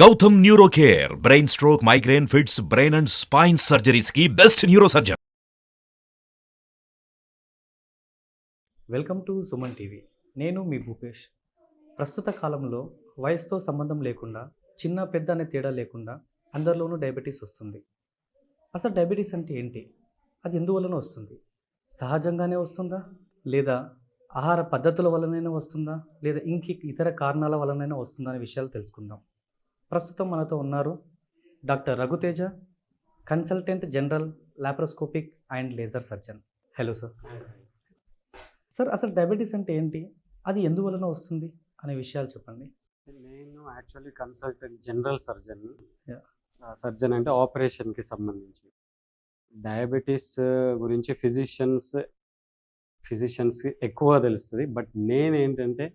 Gautam neuro care brain stroke migraine fits brain and spine surgeries కి best neuro surgeon. Welcome to Suman TV. నేను మీ భూపేష్. ప్రస్తుత కాలంలో వయసుతో సంబంధం లేకుండా చిన్న పెద్ద అనే తేడా లేకుండా అందరిలోనూ డయాబెటీస్ వస్తుంది. అసలు డయాబెటీస్ అంటే ఏంటి? అది ఎందువలన వస్తుంది? సహజంగానే వస్తుందా, లేదా ఆహార పద్ధతుల వలనైనా వస్తుందా, లేదా ఇతర కారణాల వలనైనా వస్తుందా అనే విషయాలు తెలుసుకుందాం. ప్రస్తుతం మనతో ఉన్నారు doctor Raghuteja, consultant general laparoscopic and laser surgeon. Hello sir. Sir, అసలు డయాబెటీస్ అంటే ఏంటి, అది ఎందువలన వస్తుంది అనే విషయాలు చెప్పండి. నేను actually consultant general surgeon. Yeah. Surgeon అంటే ఆపరేషన్కి సంబంధించి. డయాబెటీస్ గురించి ఫిజిషియన్స్కి ఎక్కువ తెలుస్తుంది. బట్ నేనేంటంటే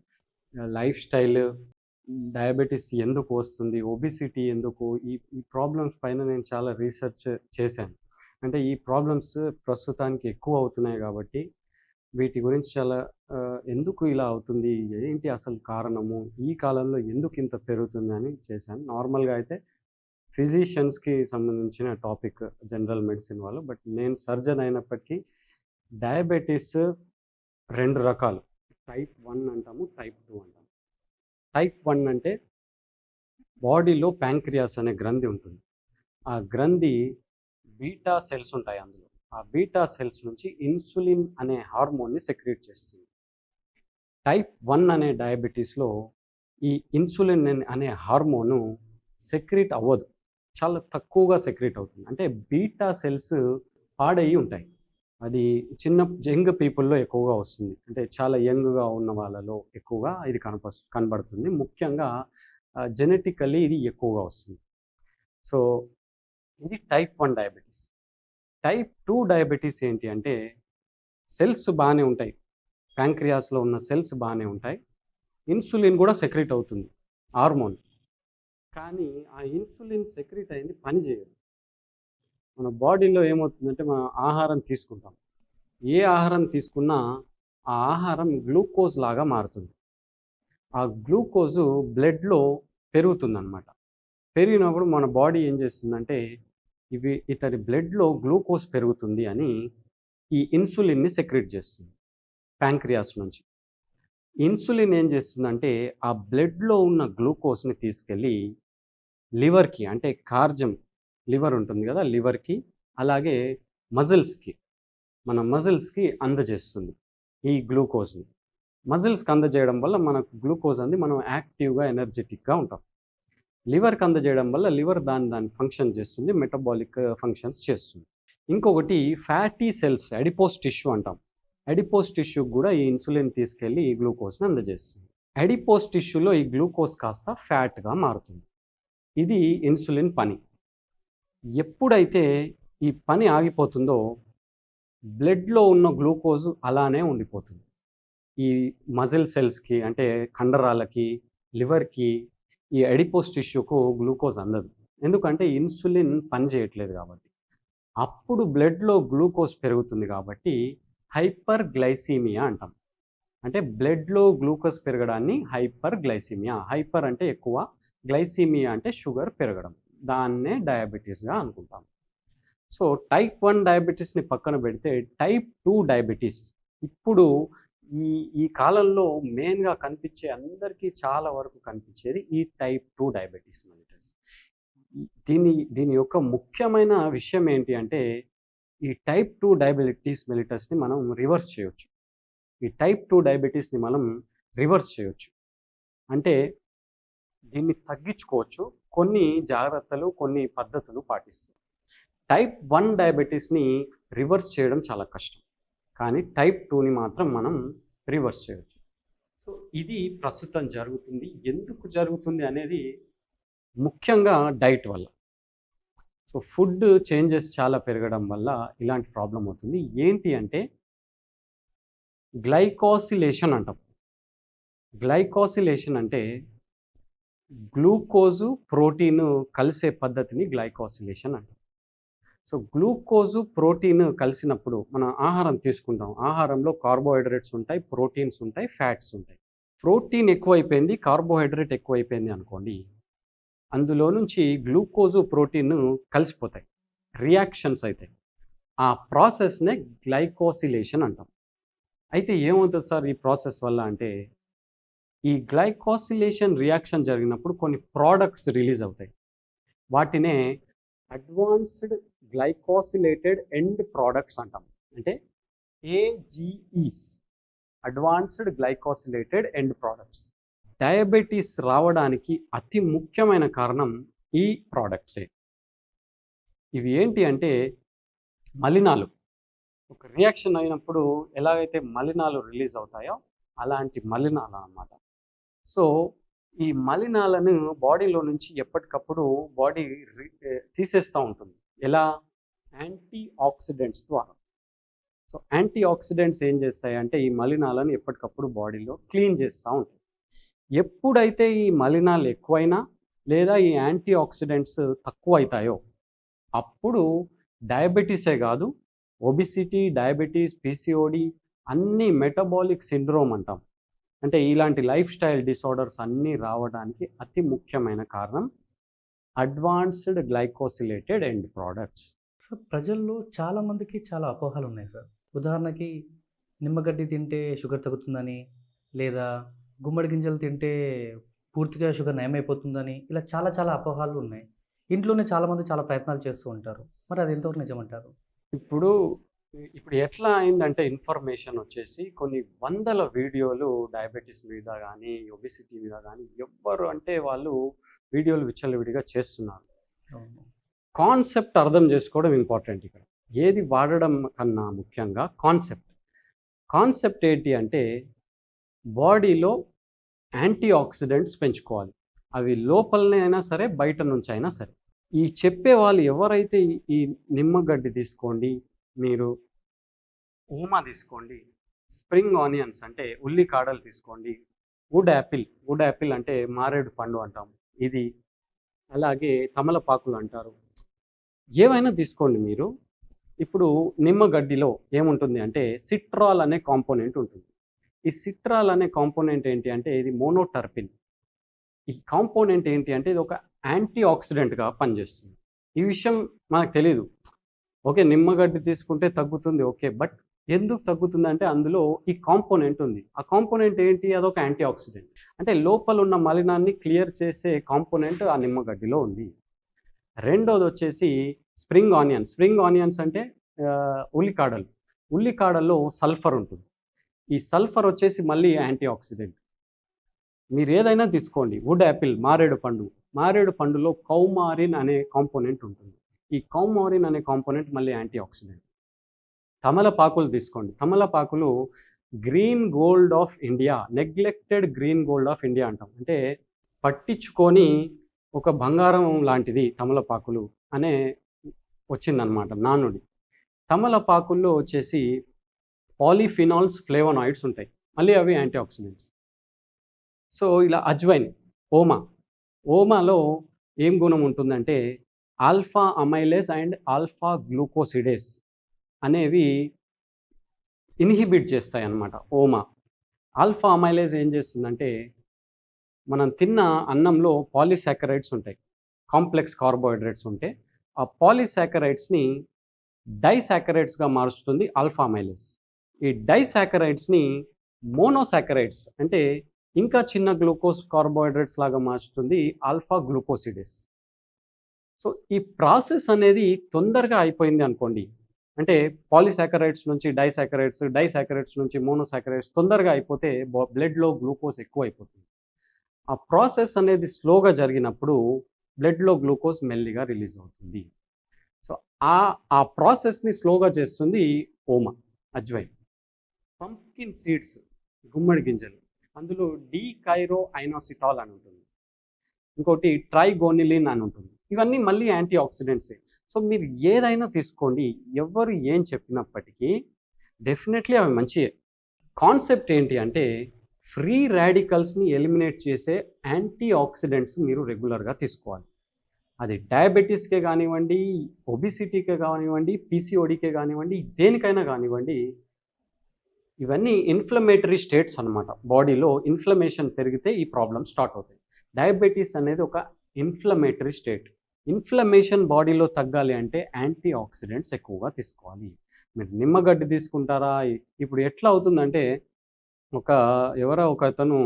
లైఫ్ స్టైల్, డయాబెటీస్ ఎందుకు వస్తుంది, ఒబిసిటీ ఎందుకు, ఈ ప్రాబ్లమ్స్ పైన నేను చాలా రీసెర్చ్ చేశాను. అంటే ఈ ప్రాబ్లమ్స్ ప్రస్తుతానికి ఎక్కువ అవుతున్నాయి కాబట్టి వీటి గురించి చాలా ఎందుకు ఇలా అవుతుంది, ఏంటి అసలు కారణము, ఈ కాలంలో ఎందుకు ఇంత పెరుగుతుంది అని చేశాను. నార్మల్గా అయితే ఫిజిషియన్స్కి సంబంధించిన టాపిక్ జనరల్ మెడిసిన్ వాళ్ళు. బట్ నేను సర్జన్ అయినప్పటికీ డయాబెటీస్ రెండు రకాలు, టైప్ 1 అంటాము, టైప్ 2 అంటాము. టైప్ 1 అంటే బాడీలో ప్యాంక్రియాస్ అనే గ్రంథి ఉంటుంది. ఆ గ్రంథి బీటా సెల్స్ ఉంటాయి అందులో. ఆ బీటా సెల్స్ నుంచి ఇన్సులిన్ అనే హార్మోన్ని సెక్రీట్ చేస్తుంది. టైప్ 1 అనే డయాబెటీస్లో ఈ ఇన్సులిన్ అనే హార్మోను సెక్రీట్ అవ్వదు, చాలా తక్కువగా సెక్రీట్ అవుతుంది. అంటే బీటా సెల్స్ పాడయ్యి ఉంటాయి. అది యంగ్ పీపుల్లో ఎక్కువగా వస్తుంది. అంటే చాలా యంగ్గా ఉన్న వాళ్ళలో ఎక్కువగా ఇది కనబడుతుంది. ముఖ్యంగా జెనెటికల్లీ ఇది ఎక్కువగా వస్తుంది. సో ఇది టైప్ 1 డయాబెటీస్. టైప్ 2 డయాబెటీస్ ఏంటి అంటే సెల్స్ బాగానే ఉంటాయి, ప్యాంక్రియాస్లో ఉన్న సెల్స్ బాగానే ఉంటాయి, ఇన్సులిన్ కూడా సెక్రీట్ అవుతుంది, హార్మోన్. కానీ ఆ ఇన్సులిన్ సెక్రీట్ అయింది పని చేయదు. మన బాడీలో ఏమవుతుందంటే మనం ఆహారం తీసుకుంటాం, ఏ ఆహారం తీసుకున్నా ఆ ఆహారం గ్లూకోజ్ లాగా మారుతుంది. ఆ గ్లూకోజు బ్లడ్లో పెరుగుతుందన్నమాట. పెరిగినప్పుడు మన బాడీ ఏం చేస్తుందంటే ఇతని బ్లడ్లో గ్లూకోజ్ పెరుగుతుంది అని ఈ ఇన్సులిన్ని సెక్రెట్ చేస్తుంది ప్యాంక్రియాస్ నుంచి. ఇన్సులిన్ ఏం చేస్తుందంటే ఆ బ్లడ్లో ఉన్న గ్లూకోజ్ని తీసుకెళ్ళి లివర్కి, అంటే కార్జం లివర్ ఉంటుంది కదా, లివర్కి అలాగే మన మజిల్స్కి అందజేస్తుంది ఈ గ్లూకోజ్ని. మజిల్స్కి అందజేయడం వల్ల మనకు గ్లూకోజ్ అంది మనం యాక్టివ్గా ఎనర్జెటిక్గా ఉంటాం. లివర్కి అందజేయడం వల్ల లివర్ దాని ఫంక్షన్ చేస్తుంది, మెటబాలిక్ ఫంక్షన్స్ చేస్తుంది. ఇంకొకటి ఫ్యాటీ సెల్స్, అడిపోస్ టిష్యూ అంటాం. అడిపోస్ టిష్యూకి కూడా ఈ ఇన్సులిన్ తీసుకెళ్ళి ఈ గ్లూకోజ్ని అందజేస్తుంది. అడిపోస్ టిష్యూలో ఈ గ్లూకోజ్ కాస్త ఫ్యాట్గా మారుతుంది. ఇది ఇన్సులిన్ పని. ఎప్పుడైతే ఈ పని ఆగిపోతుందో బ్లడ్లో ఉన్న గ్లూకోజు అలానే ఉండిపోతుంది. ఈ మజిల్ సెల్స్కి, అంటే కండరాలకి, లివర్కి, ఈ అడిపోస్ టిష్యూకు గ్లూకోజ్ అందదు. ఎందుకంటే ఇన్సులిన్ పని చేయట్లేదు కాబట్టి. అప్పుడు బ్లడ్లో గ్లూకోజ్ పెరుగుతుంది కాబట్టి హైపర్ గ్లైసీమియా అంటాం. అంటే బ్లడ్లో గ్లూకోజ్ పెరగడాన్ని హైపర్ గ్లైసీమియా. హైపర్ అంటే ఎక్కువ, గ్లైసీమియా అంటే షుగర్ పెరగడం. దాన్నే డయాబెటీస్గా అనుకుంటాం. సో టైప్ 1 డయాబెటీస్ని పక్కన పెడితే టైప్ 2 డయాబెటీస్ ఇప్పుడు ఈ కాలంలో మెయిన్గా కనిపించే, అందరికీ చాలా వరకు కనిపించేది ఈ టైప్ 2 డయాబెటీస్ మెలిటస్. దీని యొక్క ముఖ్యమైన విషయం ఏంటి అంటే ఈ టైప్ 2 డయాబెటీస్ మెలిటస్ని మనం రివర్స్ చేయొచ్చు. ఈ టైప్ 2 డయాబెటీస్ని మనం రివర్స్ చేయొచ్చు అంటే దీన్ని తగ్గించుకోవచ్చు, కొన్ని జాగ్రత్తలు, కొన్ని పద్ధతులు పాటిస్తే. టైప్ 1 డయాబెటీస్ని రివర్స్ చేయడం చాలా కష్టం, కానీ టైప్ 2ని మాత్రం మనం రివర్స్ చేయవచ్చు. సో ఇది ప్రస్తుతం జరుగుతుంది. ఎందుకు జరుగుతుంది అనేది ముఖ్యంగా డైట్ వల్ల. సో ఫుడ్ చేంజెస్ చాలా పెరగడం వల్ల ఇలాంటి ప్రాబ్లం అవుతుంది. ఏంటి అంటే గ్లైకోసిలేషన్ అంటాం. గ్లైకోసిలేషన్ అంటే గ్లూకోజు ప్రోటీన్ కలిసే పద్ధతిని గ్లైకోసిలేషన్ అంటాం. సో గ్లూకోజు ప్రోటీన్ కలిసినప్పుడు మనం ఆహారం తీసుకుంటాం. ఆహారంలో కార్బోహైడ్రేట్స్ ఉంటాయి, ప్రోటీన్స్ ఉంటాయి, ఫ్యాట్స్ ఉంటాయి. ప్రోటీన్ ఎక్కువైపోయింది, కార్బోహైడ్రేట్ ఎక్కువైపోయింది అనుకోండి, అందులో నుంచి గ్లూకోజు ప్రోటీన్ కలిసిపోతాయి, రియాక్షన్స్ అవుతాయి. ఆ ప్రాసెస్నే గ్లైకోసిలేషన్ అంటాం. అయితే ఏమవుతుంది సార్ ఈ ప్రాసెస్ వల్ల అంటే, ఈ గ్లైకోసిలేషన్ రియాక్షన్ జరిగినప్పుడు కొన్ని ప్రోడక్ట్స్ రిలీజ్ అవుతాయి. వాటినే అడ్వాన్స్డ్ గ్లైకోసిలేటెడ్ ఎండ్ ప్రోడక్ట్స్ అంటాం. అంటే AGEs, advanced glycosylated end products. Diabetes రావడానికి అతి ముఖ్యమైన కారణం ఈ ప్రోడక్ట్సే. ఇవి ఏంటి అంటే మలినాలు. ఒక రియాక్షన్ అయినప్పుడు ఎలాగైతే మలినాలు రిలీజ్ అవుతాయో అలాంటి మలినాలు అన్నమాట. సో ఈ మలినాలను బాడీలో నుంచి ఎప్పటికప్పుడు బాడీ తీసేస్తూ ఉంటుంది. ఎలా? యాంటీ ఆక్సిడెంట్స్ ద్వారా. సో యాంటీ ఆక్సిడెంట్స్ ఏం చేస్తాయంటే ఈ మలినాలను ఎప్పటికప్పుడు బాడీలో క్లీన్ చేస్తూ ఉంటాయి. ఎప్పుడైతే ఈ మలినాలు ఎక్కువైనా లేదా ఈ యాంటీ ఆక్సిడెంట్స్ తక్కువ అవుతాయో అప్పుడు డయాబెటీసే కాదు, ఒబిసిటీ, డయాబెటీస్, PCOD అన్నీ మెటబాలిక్ సిండ్రోమ్ అంటాం. అంటే ఇలాంటి లైఫ్ స్టైల్ డిసార్డర్స్ అన్నీ రావడానికి అతి ముఖ్యమైన కారణం advanced glycosylated end products. Sir, ప్రజల్లో చాలామందికి చాలా అపోహలు ఉన్నాయి సార్. ఉదాహరణకి నిమ్మగడ్డి తింటే షుగర్ తగ్గుతుందని, లేదా గుమ్మడి గింజలు తింటే పూర్తిగా షుగర్ నయమైపోతుందని, ఇలా చాలా చాలా అపోహలు ఉన్నాయి. ఇంట్లోనే చాలామంది చాలా ప్రయత్నాలు చేస్తూ ఉంటారు. మరి అది ఎంతవరకు నిజమంటారు? ఇప్పుడు ఇప్పుడు ఎట్లా అయిందంటే ఇన్ఫర్మేషన్ వచ్చేసి కొన్ని వందల వీడియోలు డయాబెటీస్ మీద కానీ ఒబిసిటీ మీద కానీ ఎవ్వరు అంటే వాళ్ళు వీడియోలు విచ్చలవిడిగా చేస్తున్నారు. అవును. కాన్సెప్ట్ అర్థం చేసుకోవడం ఇంపార్టెంట్ ఇక్కడ. ఏది వాడడం కన్నా ముఖ్యంగా కాన్సెప్ట్ ఏంటి అంటే బాడీలో యాంటీ ఆక్సిడెంట్స్ పెంచుకోవాలి. అవి లోపలనే అయినా సరే, బయట నుంచి అయినా సరే. ఈ చెప్పే వాళ్ళు ఎవరైతే ఈ నిమ్మగడ్డి తీసుకోండి, మీరు ఓమా తీసుకోండి, స్ప్రింగ్ ఆనియన్స్ అంటే ఉల్లికాడలు తీసుకోండి, వుడ్ యాపిల్ అంటే మారేడు పండు అంటాం, ఇది అలాగే తమలపాకులు అంటారు, ఏవైనా తీసుకోండి మీరు. ఇప్పుడు నిమ్మగడ్డిలో ఏముంటుంది అంటే సిట్రాల్ అనే కాంపోనెంట్ ఉంటుంది. ఈ సిట్రాల్ అనే కాంపోనెంట్ ఏంటి అంటే ఇది మోనోటర్పిన్. ఈ కాంపోనెంట్ ఏంటి అంటే ఇది ఒక యాంటీ ఆక్సిడెంట్గా పనిచేస్తుంది. ఈ విషయం మనకు తెలియదు. ఓకే, నిమ్మగడ్డి తీసుకుంటే తగ్గుతుంది, ఓకే, బట్ ఎందుకు తగ్గుతుంది అంటే అందులో ఈ కాంపోనెంట్ ఉంది. ఆ కాంపోనెంట్ ఏంటి? అదొక యాంటీ ఆక్సిడెంట్. అంటే లోపల ఉన్న మలినాన్ని క్లియర్ చేసే కాంపోనెంట్ ఆ నిమ్మగడ్డిలో ఉంది. రెండోది వచ్చేసి స్ప్రింగ్ ఆనియన్స్ అంటే ఉల్లికాడల్లో సల్ఫర్ ఉంటుంది. ఈ సల్ఫర్ వచ్చేసి మళ్ళీ యాంటీ ఆక్సిడెంట్. మీరు ఏదైనా తీసుకోండి, వుడ్ యాపిల్, మారేడు పండులో కౌమారిన్ అనే కాంపోనెంట్ ఉంటుంది. ఈ కౌమారిన్ అనే కాంపోనెంట్ మళ్ళీ యాంటీ ఆక్సిడెంట్. తమలపాకులు తీసుకోండి, తమలపాకులు green gold of India, neglected green gold of India అంటాం. అంటే పట్టించుకొని ఒక బంగారం లాంటిది తమలపాకులు అనే వచ్చిందనమాట నానుడి. తమలపాకుల్లో వచ్చేసి పాలిఫినాల్స్, ఫ్లేవనాయిడ్స్ ఉంటాయి, మళ్ళీ అవి యాంటీ ఆక్సిడెంట్స్. సో ఇలా అజ్వైన్, ఓమాలో ఏం గుణం ఉంటుందంటే alpha amylase and alpha glucosidase అనేవి ఇన్హిబిట్ చేస్తాయి అన్నమాట. ఆల్ఫా అమైలేజ్ ఏం చేస్తుందంటే మనం తిన్న అన్నంలో పాలీసాకరైడ్స్ ఉంటాయి, కాంప్లెక్స్ కార్బోహైడ్రేట్స్ ఉంటే ఆ పాలీసాకరైడ్స్ని డైసాకరైడ్స్గా మారుస్తుంది ఆల్ఫా అమైలేజ్. ఈ డైసాకరైడ్స్ని మోనోసాకరైడ్స్ అంటే ఇంకా చిన్న గ్లూకోజ్ కార్బోహైడ్రేట్స్ లాగా మార్చుతుంది ఆల్ఫా గ్లూకోసిడేస్. సో ఈ ప్రాసెస్ అనేది తొందరగా అయిపోయింది అనుకోండి, అంటే పాలీసాకరైడ్స్ నుంచి డైసాకరైడ్స్ నుంచి మోనోసాకరైడ్స్ తొందరగా అయిపోతే బ్లడ్లో గ్లూకోజ్ ఎక్కువ అయిపోతుంది. ఆ ప్రాసెస్ అనేది స్లోగా జరిగినప్పుడు బ్లడ్లో గ్లూకోజ్ మెల్లిగా రిలీజ్ అవుతుంది. సో ఆ ప్రాసెస్ని స్లోగా చేస్తుంది అజ్వైన్. పంప్కిన్ సీడ్స్, గుమ్మడి గింజలు, అందులో డీకైరోఐనోసిటాల్ అని ఉంటుంది, ఇంకోటి ట్రైగోనిలిన్ అని ఉంటుంది. ఇవన్నీ మళ్ళీ యాంటీ ఆక్సిడెంట్సే. సో మీరు ఏదైనా తీసుకోండి, ఎవరు ఏం చెప్పినప్పటికీ డెఫినెట్లీ అవి మంచియే. కాన్సెప్ట్ ఏంటి అంటే ఫ్రీ రాడికల్స్ని ఎలిమినేట్ చేసే యాంటీ ఆక్సిడెంట్స్ మీరు రెగ్యులర్గా తీసుకోవాలి. అది డయాబెటీస్కే కానివ్వండి, ఒబిసిటీకే కానివ్వండి, PCODకే కానివ్వండి, దేనికైనా కానివ్వండి. ఇవన్నీ ఇన్ఫ్లమేటరీ స్టేట్స్ అన్నమాట. బాడీలో ఇన్ఫ్లమేషన్ పెరిగితే ఈ ప్రాబ్లమ్ స్టార్ట్ అవుతాయి. డయాబెటీస్ అనేది ఒక ఇన్ఫ్లమేటరీ స్టేట్. ఇన్ఫ్లమేషన్ బాడీలో తగ్గాలి అంటే యాంటీ ఆక్సిడెంట్స్ ఎక్కువగా తీసుకోవాలి. మీరు నిమ్మగడ్డి తీసుకుంటారా? ఇప్పుడు ఎట్లా అవుతుందంటే ఒక ఎవరో ఒకతను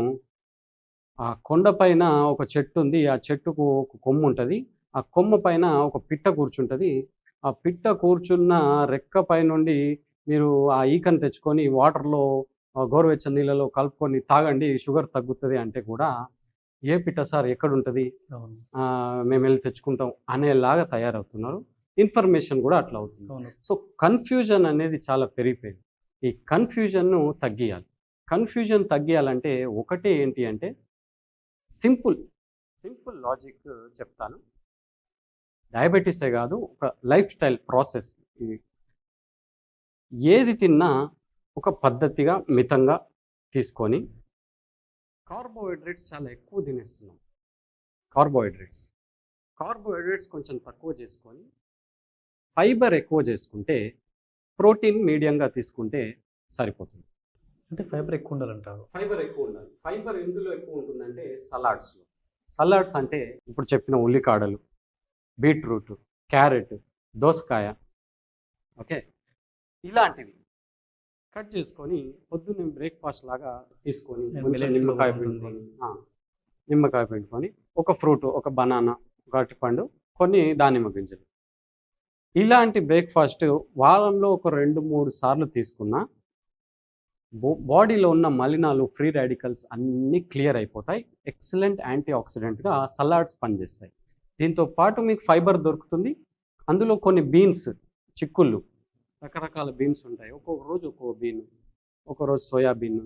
ఆ కొండ పైన ఒక చెట్టు ఉంది. ఆ చెట్టుకు ఒక కొమ్ము ఉంటది. ఆ కొమ్మ పైన ఒక పిట్ట కూర్చుంటది. ఆ పిట్ట కూర్చున్న రెక్క పైనుండి మీరు ఆ ఈకను తెచ్చుకొని వాటర్‌లో గోరువెచ్చని నీళ్ళలో కలుపుకొని తాగండి షుగర్ తగ్గుతది అంటే కూడా, ఏ పిట్ట సార్ ఎక్కడుంటది? అవును. మేమెళ్లి తెచ్చుకుంటాం అనేలాగా తయారవుతున్నారు. ఇన్ఫర్మేషన్ గూడా అట్లా అవుతుంది. అవును. సో, కన్‌ఫ్యూజన్ అనేది చాలా పెరిగిపోయింది. ఈ కన్‌ఫ్యూజన్‌ను తగ్గియాలి. కన్‌ఫ్యూజన్ తగ్గియాలంటే ఒకటే ఏంటి అంటే సింపుల్, సింపుల్ లాజిక్ చెప్తాను. డయాబెటిసే గాదు, ఒక లైఫ్ స్టైల్ ప్రాసెస్ ఇది. ఏది తిన్నా ఒక పద్ధతిగా, మితంగా తీసుకొని కార్బోహైడ్రేట్స్ చాలా ఎక్కువ తినేస్తున్నాం. కార్బోహైడ్రేట్స్. కార్బోహైడ్రేట్స్ కొంచెం తక్కువ చేసుకొని, ఫైబర్ ఎక్కువ చేసుకుంటే, ప్రోటీన్ మీడియంగా తీసుకుంటే సరిపోతుంది. అంటే ఫైబర్ ఎక్కువ ఉండాలంటారు. ఫైబర్ ఎక్కువ ఉండాలి. ఫైబర్ ఎందులో ఎక్కువ ఉంటుందంటే సలాడ్స్‌లో. సలాడ్స్ అంటే ఇప్పుడు చెప్పిన ఉల్లికాడలు, బీట్రూట్, క్యారెట్, దోసకాయ, ఓకే. ఇలాంటివి కట్ చేసుకొని పొద్దున్నే బ్రేక్‌ఫాస్ట్ లాగా తీసుకొని కొంచెం మిల్లెట్స్‌లో నిమ్మకాయ బాగుంటుంది. పిండుకొని నిమ్మకాయ పిండుకొని ఒక ఫ్రూట్, ఒక బనానా, ఒక అరటిపండు, కొన్ని దానిమ్మ గింజలు. ఇలాంటి బ్రేక్‌ఫాస్ట్ వారంలో ఒక 2, 3 సార్లు తీసుకున్నా బాడీలో ఉన్న మలినాలు, ఫ్రీ రాడికల్స్ అన్నీ క్లియర్ అయిపోతాయి. ఎక్సలెంట్ యాంటీ ఆక్సిడెంట్‌గా సలాడ్స్ పనిచేస్తాయి. దీంతో పాటు మీకు ఫైబర్ దొరుకుతుంది. అందులో కొన్ని బీన్స్, చిక్కుళ్ళు, రకరకాల బీన్స్ ఉంటాయి. ఒక్కొక్క రోజు ఒక్కో బీన్, ఒకరోజు సోయా బీన్,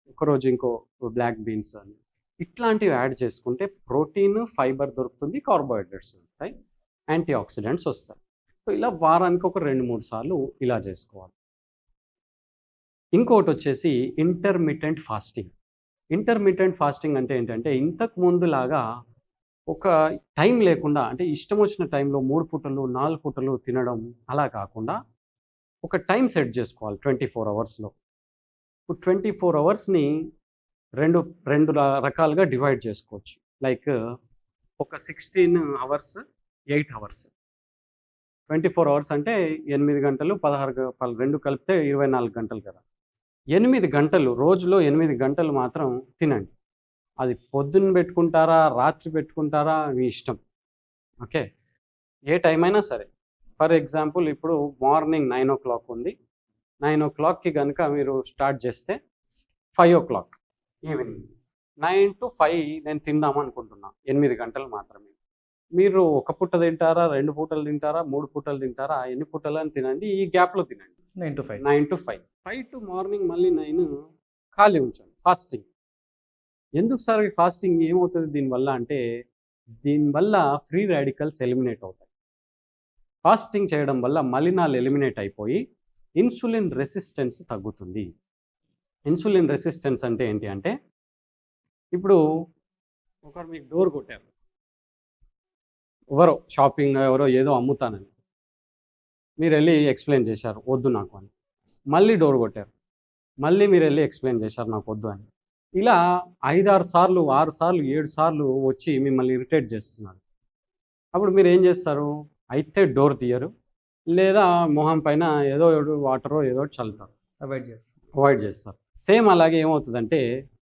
ఒకరోజు ఇంకో బ్లాక్ బీన్స్ అని. ఇట్లాంటివి యాడ్ చేసుకుంటే ప్రోటీన్, ఫైబర్ దొరుకుతుంది. కార్బోహైడ్రేట్స్ దొరుకుతాయి. యాంటీ ఆక్సిడెంట్స్ వస్తాయి. సో, ఇలా వారానికి ఒక 2, 3 సార్లు ఇలా చేసుకోవాలి. ఇంకోటొచ్చేసి ఇంటర్మిటెంట్ ఫాస్టింగ్. ఇంటర్మిటెంట్ ఫాస్టింగ్ అంటే ఏంటంటే, ఇంతకు ముందులాగా ఒక టైం లేకుండా అంటే ఇష్టం వచ్చిన టైంలో 3 పూటలు, 4 పూటలు తినడం అలా కాకుండా, ఒక టైం సెట్ చేసుకోవాలి 24 అవర్స్‌లో. ఇప్పుడు 24 అవర్స్‌ని రెండు రెండు రకాలుగా డివైడ్ చేసుకోవచ్చు. లైక్ ఒక 16 అవర్స్, 8 అవర్స్. 24 అవర్స్ అంటే 8 గంటలు, 2 కలిపితే 24 గంటలు కదా! 8 గంటలు రోజులో 8 గంటలు మాత్రం తినండి. అది పొద్దున్న పెట్టుకుంటారా, రాత్రి పెట్టుకుంటారా మీ ఇష్టం. ఓకే. ఏ టైం అయినా సరే. ఫర్ ఎగ్జాంపుల్ ఇప్పుడు మార్నింగ్ 9:00 ఉంది. 9:00కి గనుక మీరు స్టార్ట్ చేస్తే 5:00 ఈవినింగ్. 9-5 నేను తిందామనుకుంటున్నా. 8 గంటలు మాత్రమే. మీరు ఒక పూట తింటారా, 2 పూటలు తింటారా, 3 పూటలు తింటారా, ఎన్ని పూటలని తినండి. ఈ గ్యాప్‌లో తినండి. 9-5. 9-5. 5 టు మార్నింగ్ మళ్ళీ 9 ఖాళీ ఉంచండి. ఫాస్టింగ్. ఎందుకు సార్ ఈ ఫాస్టింగ్ ఏమవుతది దీనివల్ల అంటే, దీనివల్ల ఫ్రీ రాడికల్స్ ఎలిమినేట్ అవుతాయి. ఫాస్టింగ్ చేయడం వల్ల మలినాలు ఎలిమినేట్ అయిపోయి, ఇన్సులిన్ రెసిస్టెన్స్ తగ్గుతుంది. ఇన్సులిన్ రెసిస్టెన్స్ అంటే ఏంటి అంటే, ఇప్పుడు ఒకరు మీకు డోర్ కొట్టారు. ఎవరో ఏదో అమ్ముతానని. మీరెళ్ళి ఎక్స్‌ప్లెయిన్ చేశారు. వద్దు నాకు అని. మళ్ళీ డోర్ కొట్టారు. మళ్ళీ మీరెళ్ళి ఎక్స్‌ప్లెయిన్ చేశారు నాకొద్దు అని. ఇలా 5, 6 సార్లు, 6 సార్లు, 7 సార్లు వచ్చి మిమ్మల్ని ఇరిటేట్ చేస్తున్నారు. అప్పుడు మీరేం చేస్తారు? అయితే డోర్ తీయరు. లేదా మొహం పైన ఏదో వాటరో ఏదో ఒకటి చల్లుతారు. అవాయిడ్ చేస్తారు. సేమ్ అలాగే ఏమవుతదంటే,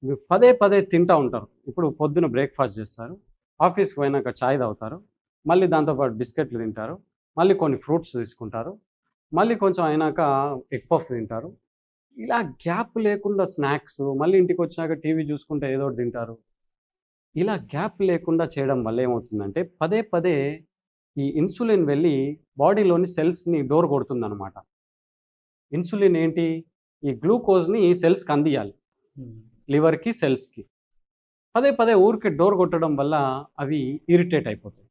మీరు పదే పదే తింటా ఉంటారు. ఇప్పుడు పొద్దున బ్రేక్‌ఫాస్ట్ చేస్తారు. ఆఫీస్‌కి పోయినాక చాయ్ తాగుతారు. మళ్ళీ దాంతో పాటు బిస్కెట్‌లు తింటారు. మళ్ళీ కొన్ని ఫ్రూట్స్ తీసుకుంటారు. మళ్ళీ కొంచెం అయినాక ఎగ్ పఫ్ తింటారు. ఇలా గ్యాప్ లేకుండా స్నాక్స్, మళ్ళీ ఇంటికొచ్చాక టీవీ చూసుకుంటే ఏదో ఒకటి తింటారు. ఇలా గ్యాప్ లేకుండా చేయడం వల్ల ఏమవుతుందంటే, పదే పదే ఈ ఇన్సులిన్ వెళ్ళి బాడీలోని సెల్స్‌ని డోర్ కొడుతుందనమాట. ఇన్సులిన్ ఏంటి? ఈ గ్లూకోజ్‌ని సెల్స్‌కి అందియాలి. లివర్‌కి, సెల్స్‌కి. పదే పదే ఊరికే డోర్ కొట్టడం వల్ల అవి ఇరిటేట్ అయిపోతాయి.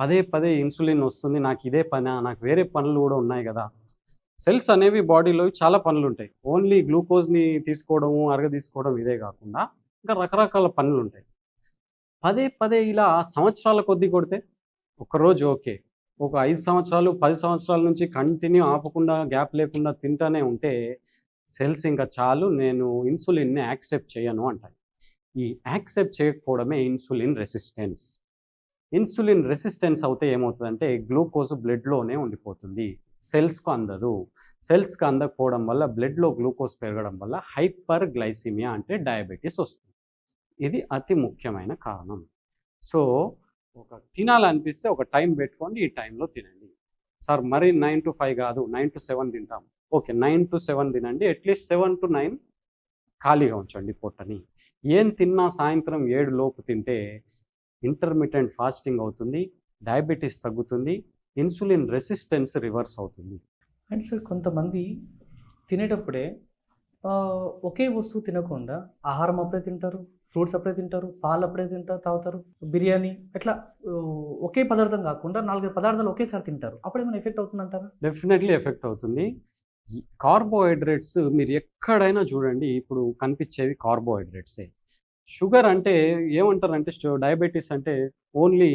పదే పదే ఇన్సులిన్ వస్తుంది. నాకు ఇదే పనా? నాకు వేరే పనులు కూడా ఉన్నాయి గదా! సెల్స్ అనేవి బాడీలో చాలా పనులుంటాయి. ఓన్లీ గ్లూకోజ్‌ని తీసుకోవడము, అరగదీసుకోవడం ఇదే గాకుండా ఇంకా రకరకాల పనులుంటాయి. పదే పదే ఇలా సంవత్సరాల కొద్దీ కొడితే, ఒకరోజు ఓకే. ఒక 5 సంవత్సరాలు, 10 సంవత్సరాల నుంచి కంటిన్యూ ఆపకుండా, గ్యాప్ లేకుండా తింటానే ఉంటే, సెల్స్ ఇంక చాలు నేను ఇన్సులిన్‌ని యాక్సెప్ట్ చేయను అంటాయి. ఈ యాక్సెప్ట్ చేయకపోవడమే ఇన్సులిన్ రెసిస్టెన్స్. ఇన్సులిన్ రెసిస్టెన్స్ అవుతే ఏమవుతుందంటే గ్లూకోజ్ బ్లడ్లోనే ఉండిపోతుంది, సెల్స్కు అందదు. సెల్స్కి అందకపోవడం వల్ల బ్లడ్లో గ్లూకోజ్ పెరగడం వల్ల హైపర్ గ్లైసిమియా అంటే డయాబెటీస్ వస్తుంది. ఇది అతి ముఖ్యమైన కారణం. సో ఒక తినాలనిపిస్తే ఒక టైం పెట్టుకోండి, ఈ టైంలో తినండి. సార్ మరి 9 to 5 కాదు, 9 to 7 తింటాం. ఓకే, 9 to 7 తినండి, అట్లీస్ట్ 7 to 9 ఖాళీగా ఉంచండి పొట్టని. ఏం తిన్నా సాయంత్రం 7 లోపు తింటే ఇంటర్మిటెంట్ ఫాస్టింగ్ అవుతుంది, డయాబెటీస్ తగ్గుతుంది, ఇన్సులిన్ రెసిస్టెన్స్ రివర్స్ అవుతుంది. అండ్ సార్ కొంతమంది తినేటప్పుడే ఒకే వస్తువు తినకుండా ఆహారం అప్పుడే తింటారు, ఫ్రూట్స్ అప్పుడే తింటారు, పాలు అప్పుడే తింటారు, తాగుతారు, బిర్యానీ ఇట్లా ఒకే పదార్థం కాకుండా 4 పదార్థాలు ఒకేసారి తింటారు. అప్పుడు ఏమైనా ఎఫెక్ట్ అవుతుందంటారా? డెఫినెట్లీ ఎఫెక్ట్ అవుతుంది. ఈ కార్బోహైడ్రేట్స్ మీరు ఎక్కడైనా చూడండి, ఇప్పుడు కనిపించేవి కార్బోహైడ్రేట్సే. షుగర్ అంటే ఏమంటారంటే డయాబెటీస్ అంటే ఓన్లీ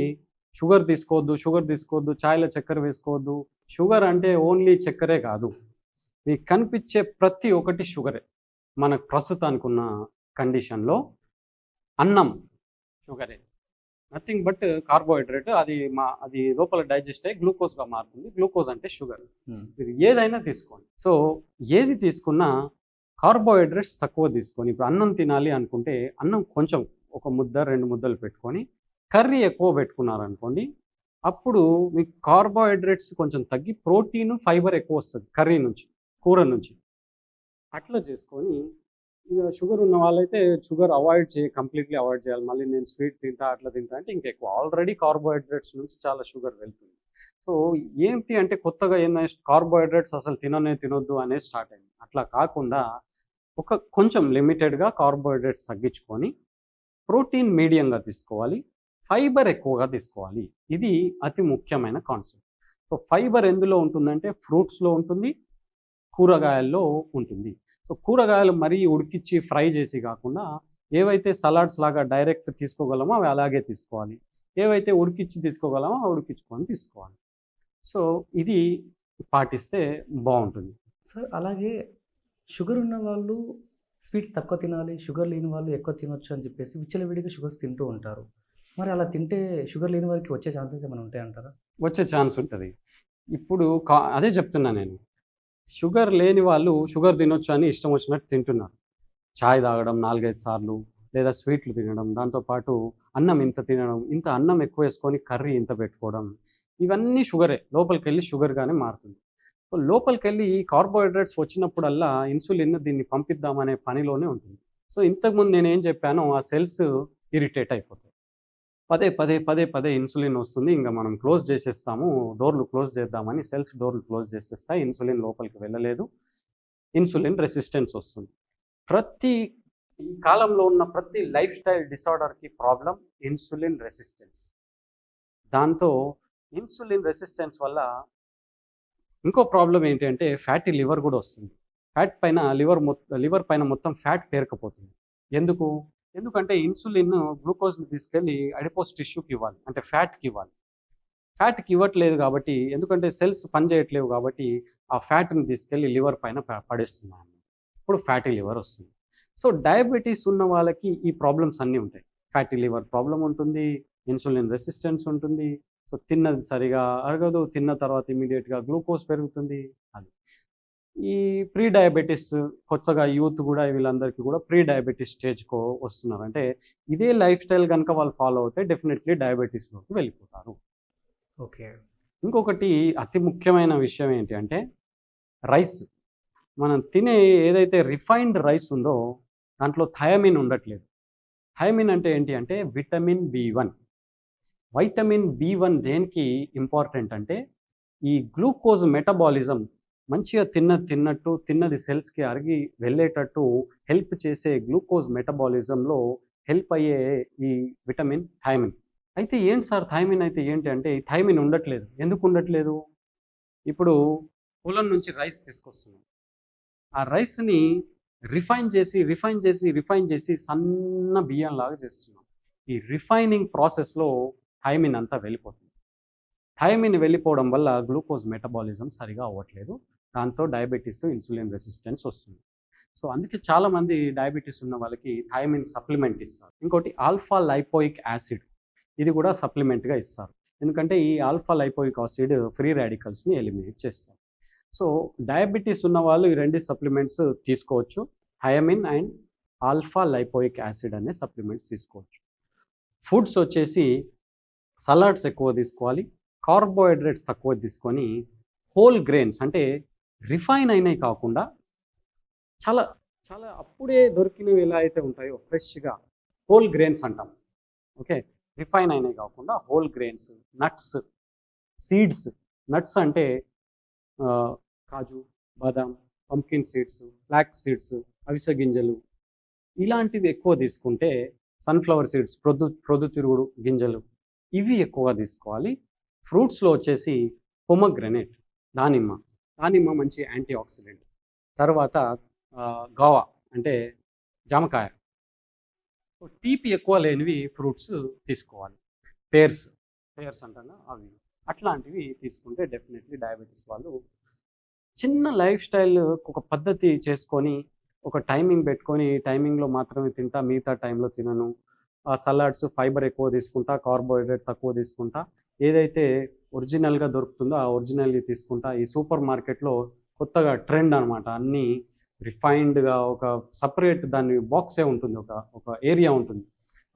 షుగర్ తీసుకోవద్దు, షుగర్ తీసుకోవద్దు, చాయ్లో చక్కెర వేసుకోవద్దు. షుగర్ అంటే ఓన్లీ చక్కెరే కాదు, మీకు కనిపించే ప్రతి ఒక్కటి షుగరే. మనకు ప్రస్తుతానికి ఉన్న కండిషన్లో అన్నం షుగరే, నథింగ్ బట్ కార్బోహైడ్రేట్. అది లోపల డైజెస్ట్ అయ్యి గ్లూకోజ్గా మారుతుంది. గ్లూకోజ్ అంటే షుగర్. మీరు ఏదైనా తీసుకోండి. సో ఏది తీసుకున్నా కార్బోహైడ్రేట్స్ తక్కువ తీసుకొని, ఇప్పుడు అన్నం తినాలి అనుకుంటే అన్నం కొంచెం ఒక ముద్ద 2 ముద్దలు పెట్టుకొని, కర్రీ ఎక్కువ పెట్టుకున్నారనుకోండి, అప్పుడు మీకు కార్బోహైడ్రేట్స్ కొంచెం తగ్గి ప్రోటీన్, ఫైబర్ ఎక్కువ వస్తుంది కర్రీ నుంచి, కూర నుంచి. అట్లా చేసుకొని ఇక షుగర్ ఉన్న వాళ్ళైతే షుగర్ కంప్లీట్లీ అవాయిడ్ చేయాలి. మళ్ళీ నేను స్వీట్ తింటా అట్లా తింటా అంటే ఇంకెక్కువ. ఆల్రెడీ కార్బోహైడ్రేట్స్ నుంచి చాలా షుగర్ వెళ్తుంది. సో ఏంటి అంటే కొత్తగా ఏంటంటే కార్బోహైడ్రేట్స్ అసలు తినొద్దు అనేది స్టార్ట్ అయింది. అట్లా కాకుండా కొంచెం లిమిటెడ్గా కార్బోహైడ్రేట్స్ తగ్గించుకొని ప్రోటీన్ మీడియంగా తీసుకోవాలి, ఫైబర్ ఎక్కువగా తీసుకోవాలి. ఇది అతి ముఖ్యమైన కాన్సెప్ట్. సో ఫైబర్ ఎందులో ఉంటుందంటే ఫ్రూట్స్లో ఉంటుంది, కూరగాయల్లో ఉంటుంది. సో కూరగాయలు మరీ ఉడికిచ్చి ఫ్రై చేసి కాకుండా ఏవైతే సలాడ్స్ లాగా డైరెక్ట్ తీసుకోగలమో అవి అలాగే తీసుకోవాలి, ఏవైతే ఉడికిచ్చి తీసుకోగలమో అవి ఉడికించుకొని తీసుకోవాలి. సో ఇది పాటిస్తే బాగుంటుంది. సార్ అలాగే షుగర్ ఉన్న వాళ్ళు స్వీట్స్ తక్కువ తినాలి, షుగర్ లేని వాళ్ళు ఎక్కువ తినొచ్చు అని చెప్పేసి విచ్చలవిడిగా షుగర్స్ తింటూ ఉంటారు. మరి అలా తింటే షుగర్ లేని వారికి వచ్చే ఛాన్సెస్ ఏమైనా ఉంటాయంటారా? వచ్చే ఛాన్స్ ఉంటుంది. ఇప్పుడు అదే చెప్తున్నా నేను, షుగర్ లేని వాళ్ళు షుగర్ తినొచ్చు అని ఇష్టం వచ్చినట్టు తింటున్నారు. చాయ్ తాగడం 4-5 సార్లు, లేదా స్వీట్లు తినడం, దాంతోపాటు అన్నం ఇంత తినడం, ఇంత అన్నం ఎక్కువ వేసుకొని కర్రీ ఇంత పెట్టుకోవడం, ఇవన్నీ షుగరే. లోపలికి వెళ్ళి షుగర్గానే మారుతుంది. సో లోపలికి వెళ్ళి ఈ కార్బోహైడ్రేట్స్ వచ్చినప్పుడల్లా ఇన్సులిన్ దీన్ని పంపిద్దామనే పనిలోనే ఉంటుంది. సో ఇంతకుముందు నేనేం చెప్పానో ఆ సెల్స్ ఇరిటేట్ అయిపోతాయి. పదే ఇన్సులిన్ వస్తుంది, ఇంకా మనం క్లోజ్ చేసేస్తాము, డోర్లు క్లోజ్ చేద్దామని సెల్స్ డోర్లు క్లోజ్ చేసేస్తాయి. ఇన్సులిన్ లోపలికి వెళ్ళలేదు, ఇన్సులిన్ రెసిస్టెన్స్ వస్తుంది. ఈ కాలంలో ఉన్న ప్రతి లైఫ్ స్టైల్ డిసార్డర్కి ప్రాబ్లం ఇన్సులిన్ రెసిస్టెన్స్. దాంతో ఇన్సులిన్ రెసిస్టెన్స్ వల్ల ఇంకో ప్రాబ్లం ఏంటి అంటే ఫ్యాటీ లివర్ కూడా వస్తుంది. లివర్ పైన మొత్తం ఫ్యాట్ పేరుకుపోతుంది. ఎందుకంటే ఇన్సులిన్ గ్లూకోజ్ని తీసుకెళ్ళి అడిపోస్ టిష్యూకి ఇవ్వాలి, అంటే ఫ్యాట్కి ఇవ్వాలి. ఫ్యాట్కి ఇవ్వట్లేదు కాబట్టి, ఎందుకంటే సెల్స్ పనిచేయట్లేవు కాబట్టి ఆ ఫ్యాట్ని తీసుకెళ్ళి లివర్ పైన పడేస్తున్నాను. ఇప్పుడు ఫ్యాటీ లివర్ వస్తుంది. సో డయాబెటీస్ ఉన్న వాళ్ళకి ఈ ప్రాబ్లమ్స్ అన్నీ ఉంటాయి. ఫ్యాటీ లివర్ ప్రాబ్లం ఉంటుంది, ఇన్సులిన్ రెసిస్టెన్స్ ఉంటుంది. సో తిన్నది సరిగా అరగదు, తిన్న తర్వాత ఇమీడియట్గా గ్లూకోజ్ పెరుగుతుంది. అది ఈ ప్రీ డయాబెటీస్ కొత్తగా యూత్ కూడా వీళ్ళందరికీ కూడా ప్రీ డయాబెటీస్ స్టేజ్కి వస్తున్నారు. అంటే ఇదే లైఫ్ స్టైల్ కనుక వాళ్ళు ఫాలో అవుతే డెఫినెట్లీ డయాబెటీస్లోకి వెళ్ళిపోతారు. ఓకే. ఇంకొకటి అతి ముఖ్యమైన విషయం ఏంటి అంటే రైస్. మనం తినే ఏదైతే రిఫైన్డ్ రైస్ ఉందో దాంట్లో థయామిన్ ఉండట్లేదు. థయామిన్ అంటే ఏంటి అంటే విటమిన్ B1. వైటమిన్ B1 దేనికి ఇంపార్టెంట్ అంటే ఈ గ్లూకోజ్ మెటబాలిజం మంచిగా తిన్నది సెల్స్కి అరిగి వెళ్ళేటట్టు హెల్ప్ చేసే గ్లూకోజ్ మెటబాలిజంలో హెల్ప్ అయ్యే ఈ విటమిన్ థయామిన్. అయితే ఏంటి సార్ థయామిన్ అయితే ఏంటి అంటే ఈ థయామిన్ ఉండట్లేదు. ఎందుకు ఉండట్లేదు? ఇప్పుడు పొలం నుంచి రైస్ తీసుకొస్తున్నాం, ఆ రైస్ని రిఫైన్ చేసి సన్న బియ్యంలాగా చేస్తున్నాం. ఈ రిఫైనింగ్ ప్రాసెస్లో థయామిన్ అంతా వెళ్ళిపోతుంది. థయామిన్ వెళ్ళిపోవడం వల్ల గ్లూకోజ్ మెటబాలిజం సరిగా అవ్వట్లేదు. దాంతో డయాబెటీస్, ఇన్సులిన్ రెసిస్టెన్స్ వస్తుంది. సో అందుకే చాలామంది డయాబెటీస్ ఉన్న వాళ్ళకి థయామిన్ సప్లిమెంట్ ఇస్తారు. ఇంకోటి ఆల్ఫా లైపోయిక్ యాసిడ్. ఇది కూడా సప్లిమెంట్గా ఇస్తారు. ఎందుకంటే ఈ ఆల్ఫా లైపోయిక్ యాసిడ్ ఫ్రీ రాడికల్స్ని ఎలిమినేట్ చేస్తారు. సో డయాబెటీస్ ఉన్న వాళ్ళు ఈ రెండు సప్లిమెంట్స్ తీసుకోవచ్చు. Thiamine and alpha lipoic acid అనే సప్లిమెంట్స్ తీసుకోవచ్చు. ఫుడ్స్ వచ్చేసి సలాడ్స్ ఎక్కువ తీసుకోవాలి, కార్బోహైడ్రేట్స్ తక్కువ తీసుకొని హోల్ గ్రెయిన్స్ అంటే రిఫైన్ అయినవి కాకుండా చాలా చాలా అప్పుడే దొరికినవి ఎలా అయితే ఉంటాయో ఫ్రెష్గా హోల్ గ్రెయిన్స్ అంటాం. ఓకే, రిఫైన్ అయినవి కాకుండా whole grains, nuts, seeds. Nuts అంటే కాజు, బాదాం, పంకిన్ సీడ్స్, ఫ్లాక్స్ సీడ్స్, అవిసె గింజలు ఇలాంటివి ఎక్కువ తీసుకుంటే, సన్ఫ్లవర్ సీడ్స్, ప్రొద్దుతిరుగుడు గింజలు ఇవి ఎక్కువగా తీసుకోవాలి. ఫ్రూట్స్లో వచ్చేసి పొమగ్రనేట్, దానిమ్మ మంచి యాంటీ ఆక్సిడెంట్. తర్వాత గావా అంటే జామకాయ. తీపి ఎక్కువ లేనివి ఫ్రూట్స్ తీసుకోవాలి. పేర్స్ అంటాం అవి, అట్లాంటివి తీసుకుంటే డెఫినెట్లీ డయాబెటీస్ వాళ్ళు చిన్న లైఫ్ స్టైల్ ఒక పద్ధతి చేసుకొని ఒక టైమింగ్ పెట్టుకొని టైమింగ్లో మాత్రమే తింటా, మిగతా టైంలో తినను, సలాడ్స్ ఫైబర్ ఎక్కువ తీసుకుంటా, కార్బోహైడ్రేట్ తక్కువ తీసుకుంటా, ఏదైతే ఒరిజినల్గా దొరుకుతుందో ఆ ఒరిజినల్గా తీసుకుంటా. ఈ సూపర్ మార్కెట్లో కొత్తగా ట్రెండ్ అనమాట, అన్నీ రిఫైన్డ్గా ఒక సపరేట్ దాని బాక్సే ఉంటుంది, ఒక ఏరియా ఉంటుంది.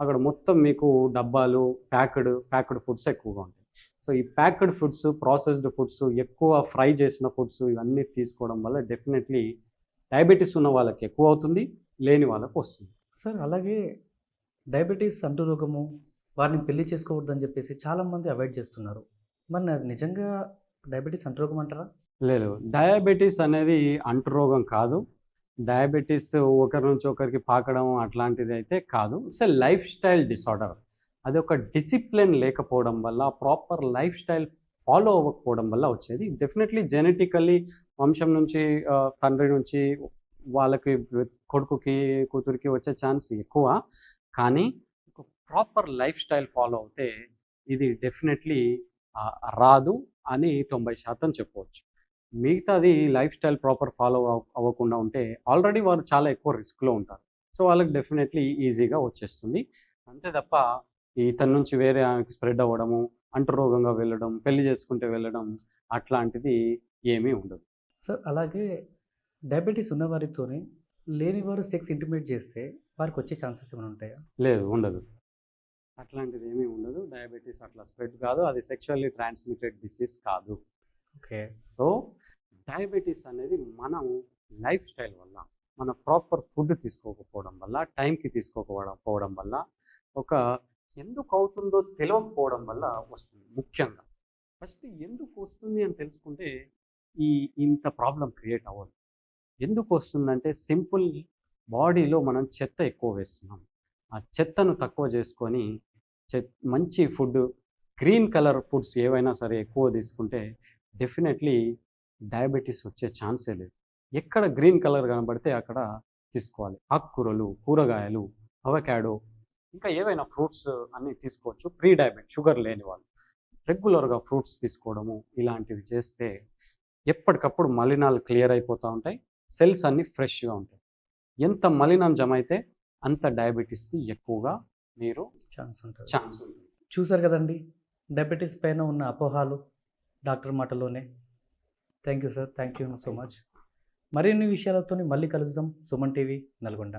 అక్కడ మొత్తం మీకు డబ్బాలు ప్యాక్డ్ ఫుడ్స్ ఎక్కువగా ఉంటాయి. సో ఈ ప్యాక్డ్ ఫుడ్స్, ప్రాసెస్డ్ ఫుడ్స్, ఎక్కువ ఫ్రై చేసిన ఫుడ్స్ ఇవన్నీ తీసుకోవడం వల్ల డెఫినెట్లీ డయాబెటీస్ ఉన్న వాళ్ళకి ఎక్కువ అవుతుంది, లేని వాళ్ళకి వస్తుంది. సార్ అలాగే డయాబెటీస్ అంటురోగము, వారిని పెళ్లి చేసుకోవద్దని చెప్పేసి చాలామంది అవాయిడ్ చేస్తున్నారు. మరి అది నిజంగా డయాబెటీస్ అంటురోగం అంటారా? లేదు, డయాబెటీస్ అనేది అంటురోగం కాదు. డయాబెటీస్ ఒకరి నుంచి ఒకరికి పాకడం అట్లాంటిది అయితే కాదు. It's a life style disorder. అది ఒక డిసిప్లిన్ లేకపోవడం వల్ల, ప్రాపర్ లైఫ్ స్టైల్ ఫాలో అవ్వకపోవడం వల్ల వచ్చేది. డెఫినెట్లీ జెనెటికల్లీ వంశం నుంచి, తండ్రి నుంచి వాళ్ళకి, కొడుకుకి కూతురికి వచ్చే ఛాన్స్ ఎక్కువ. కానీ ఒక ప్రాపర్ లైఫ్ స్టైల్ ఫాలో అవుతే ఇది డెఫినెట్లీ రాదు అని 90% చెప్పవచ్చు. మిగతాది లైఫ్ స్టైల్ ప్రాపర్ ఫాలో అవ్వకుండా ఉంటే ఆల్రెడీ వారు చాలా ఎక్కువ రిస్క్లో ఉంటారు. సో వాళ్ళకి డెఫినెట్లీ ఈజీగా వచ్చేస్తుంది. అంతే తప్ప ఇతని నుంచి వేరే ఆమెకి స్ప్రెడ్ అవ్వడము, అంటురోగంగా వెళ్ళడం, పెళ్లి చేసుకుంటే వెళ్ళడం అట్లాంటిది ఏమీ ఉండదు. సార్ అలాగే డయాబెటీస్ ఉన్నవారితోనే లేనివారు సెక్స్ ఇంటిమేట్ చేస్తే వారికి వచ్చే ఛాన్సెస్ ఏమైనా ఉంటాయా? లేదు, ఉండదు. అట్లాంటిది ఏమీ ఉండదు. డయాబెటీస్ అట్లా స్ప్రెడ్ కాదు, అది సెక్షువల్లీ ట్రాన్స్మిటెడ్ డిసీజ్ కాదు. ఓకే. సో డయాబెటీస్ అనేది మనం లైఫ్ స్టైల్ వల్ల, మన ప్రాపర్ ఫుడ్ తీసుకోకపోవడం వల్ల, టైంకి తీసుకోకపోవడం వల్ల, ఒక ఎందుకు అవుతుందో తెలియకపోవడం వల్ల వస్తుంది. ముఖ్యంగా ఫస్ట్ ఎందుకు వస్తుంది అని తెలుసుకుంటే ఇంత ప్రాబ్లం క్రియేట్ అవ్వదు. ఎందుకు వస్తుందంటే సింపుల్, బాడీలో మనం చెత్త ఎక్కువ వేస్తున్నాం. ఆ చెత్తను తక్కువ చేసుకొని మంచి ఫుడ్, గ్రీన్ కలర్ ఫుడ్స్ ఏవైనా సరే ఎక్కువ తీసుకుంటే డెఫినెట్లీ డయాబెటీస్ వచ్చే ఛాన్సే లేదు. ఎక్కడ గ్రీన్ కలర్ కనబడితే అక్కడ తీసుకోవాలి. ఆకుకూరలు, కూరగాయలు, అవకాడో, ఇంకా ఏవైనా ఫ్రూట్స్ అన్నీ తీసుకోవచ్చు. ప్రీ డయాబెట్, షుగర్ లేని వాళ్ళు రెగ్యులర్గా ఫ్రూట్స్ తీసుకోవడము ఇలాంటివి చేస్తే ఎప్పటికప్పుడు మలినాలు క్లియర్ అయిపోతూ ఉంటాయి, సెల్స్ అన్నీ ఫ్రెష్గా ఉంటాయి. ఎంత మలినం జమ అయితే అంత డయాబెటీస్కి ఎక్కువగా మీరు ఛాన్స్ ఉంటుంది. చూసారు కదండి డయాబెటీస్ పైన ఉన్న అపోహాలు డాక్టర్ మాటలోనే. Thank you sir, thank you so much. మరిన్ని విషయాలతో మళ్ళీ కలుద్దాం. సుమన్ టీవీ, నల్గొండ.